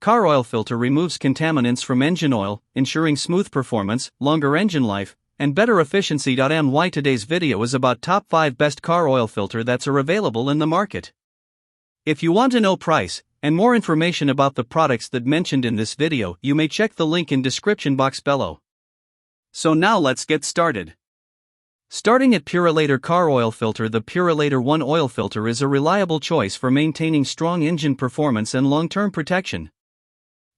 Car Oil Filter removes contaminants from engine oil, ensuring smooth performance, longer engine life, and better efficiency. My today's video is about top 5 best car oil filter that's are available in the market. If you want to know price and more information about the products that mentioned in this video, you may check the link in description box below. So now let's get started. Starting at Purolator Car Oil Filter, the PurolatorONE Oil Filter is a reliable choice for maintaining strong engine performance and long-term protection.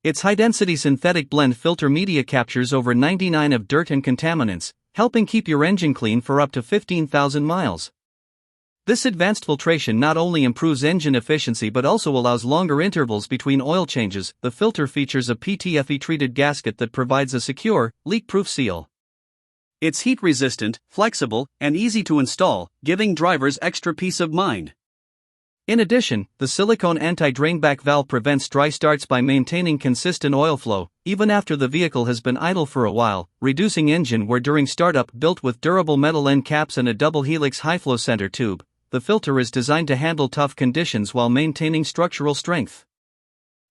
Its high-density synthetic blend filter media captures over 99% of dirt and contaminants, helping keep your engine clean for up to 15,000 miles. This advanced filtration not only improves engine efficiency but also allows longer intervals between oil changes. The filter features a PTFE-treated gasket that provides a secure, leak-proof seal. It's heat-resistant, flexible, and easy to install, giving drivers extra peace of mind. In addition, the silicone anti-drainback valve prevents dry starts by maintaining consistent oil flow, even after the vehicle has been idle for a while, reducing engine wear during startup. Built with durable metal end caps and a double helix high-flow center tube, the filter is designed to handle tough conditions while maintaining structural strength.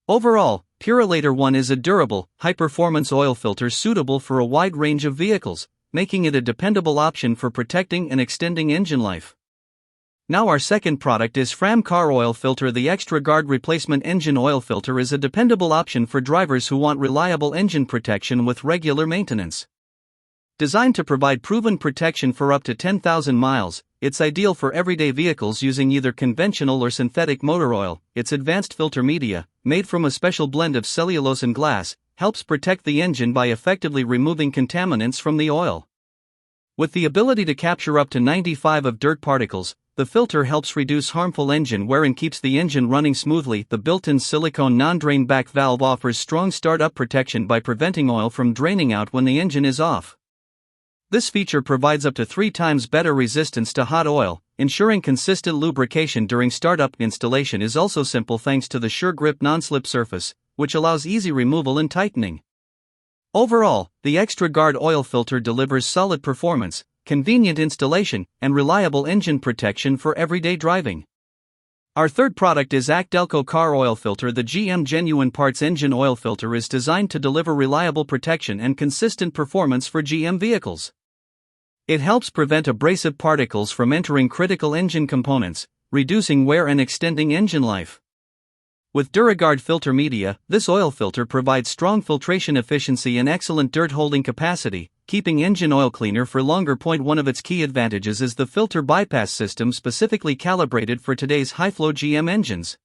Overall, PurolatorONE is a durable, high-performance oil filter suitable for a wide range of vehicles, making it a dependable option for protecting and extending engine life. Now our second product is Fram Car Oil Filter. The Extra Guard Replacement Engine Oil Filter is a dependable option for drivers who want reliable engine protection with regular maintenance. Designed to provide proven protection for up to 10,000 miles, it's ideal for everyday vehicles using either conventional or synthetic motor oil. Its advanced filter media, made from a special blend of cellulose and glass, helps protect the engine by effectively removing contaminants from the oil. With the ability to capture up to 95% of dirt particles, the filter helps reduce harmful engine wear and keeps the engine running smoothly. The built-in silicone non-drainback valve offers strong start-up protection by preventing oil from draining out when the engine is off. This feature provides up to 3 times better resistance to hot oil, ensuring consistent lubrication during startup. Installation is also simple thanks to the Sure Grip non-slip surface, which allows easy removal and tightening. Overall, the Extra Guard oil filter delivers solid performance, convenient installation, and reliable engine protection for everyday driving. Our third product is ACDelco Car Oil Filter. The GM Genuine Parts Engine Oil Filter is designed to deliver reliable protection and consistent performance for GM vehicles. It helps prevent abrasive particles from entering critical engine components, reducing wear and extending engine life. With DuraGuard filter media, this oil filter provides strong filtration efficiency and excellent dirt-holding capacity, keeping engine oil cleaner for longer. One of its key advantages is the filter bypass system specifically calibrated for today's high-flow GM engines.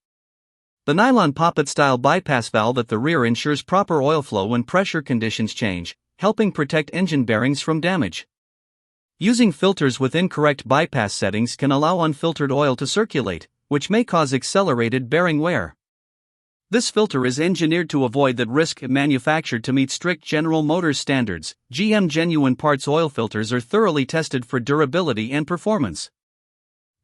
The nylon poppet-style bypass valve at the rear ensures proper oil flow when pressure conditions change, helping protect engine bearings from damage. Using filters with incorrect bypass settings can allow unfiltered oil to circulate, which may cause accelerated bearing wear. This filter is engineered to avoid that risk. Manufactured to meet strict General Motors standards, GM Genuine Parts oil filters are thoroughly tested for durability and performance.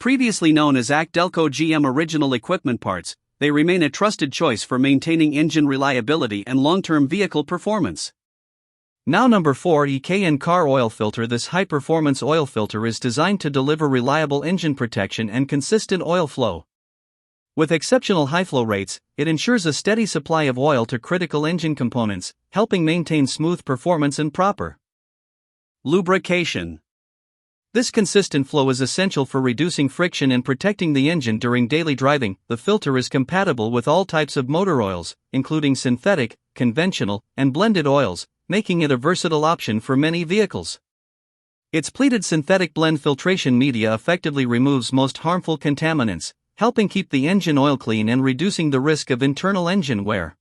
Previously known as ACDelco GM Original Equipment Parts, they remain a trusted choice for maintaining engine reliability and long-term vehicle performance. Now number 4, K&N Car Oil Filter. This high-performance oil filter is designed to deliver reliable engine protection and consistent oil flow. With exceptional high-flow rates, it ensures a steady supply of oil to critical engine components, helping maintain smooth performance and proper lubrication. This consistent flow is essential for reducing friction and protecting the engine during daily driving. The filter is compatible with all types of motor oils, including synthetic, conventional, and blended oils, making it a versatile option for many vehicles. Its pleated synthetic blend filtration media effectively removes most harmful contaminants, helping keep the engine oil clean and reducing the risk of internal engine wear.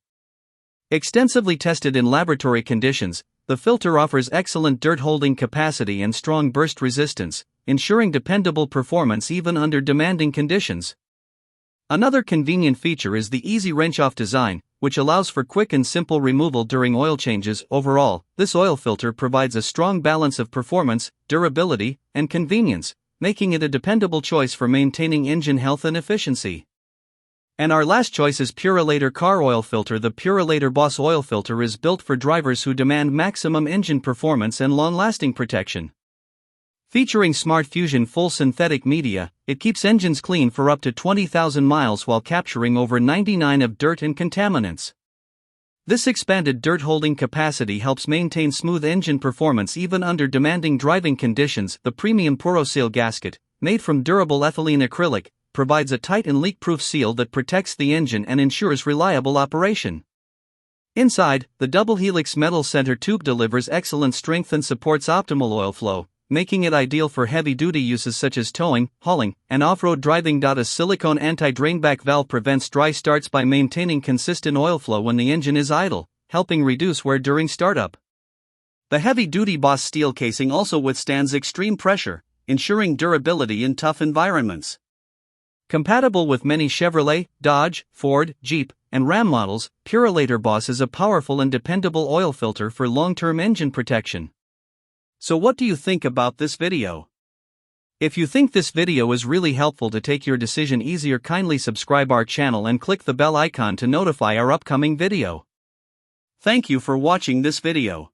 Extensively tested in laboratory conditions, the filter offers excellent dirt-holding capacity and strong burst resistance, ensuring dependable performance even under demanding conditions. Another convenient feature is the easy wrench-off design, which allows for quick and simple removal during oil changes. Overall, this oil filter provides a strong balance of performance, durability, and convenience, making it a dependable choice for maintaining engine health and efficiency. And our last choice is Purolator Car Oil Filter. The Purolator Boss oil filter is built for drivers who demand maximum engine performance and long-lasting protection. Featuring Smart Fusion full synthetic media, it keeps engines clean for up to 20,000 miles while capturing over 99% of dirt and contaminants. This expanded dirt-holding capacity helps maintain smooth engine performance even under demanding driving conditions. The premium PuroSeal gasket, made from durable ethylene acrylic, provides a tight and leak-proof seal that protects the engine and ensures reliable operation. Inside, the double-helix metal center tube delivers excellent strength and supports optimal oil flow, making it ideal for heavy-duty uses such as towing, hauling, and off-road driving. A silicone anti-drainback valve prevents dry starts by maintaining consistent oil flow when the engine is idle, helping reduce wear during startup. The heavy-duty Boss steel casing also withstands extreme pressure, ensuring durability in tough environments. Compatible with many Chevrolet, Dodge, Ford, Jeep, and Ram models, Purolator Boss is a powerful and dependable oil filter for long-term engine protection. So what do you think about this video? If you think this video is really helpful to take your decision easier, kindly subscribe our channel and click the bell icon to notify our upcoming video. Thank you for watching this video.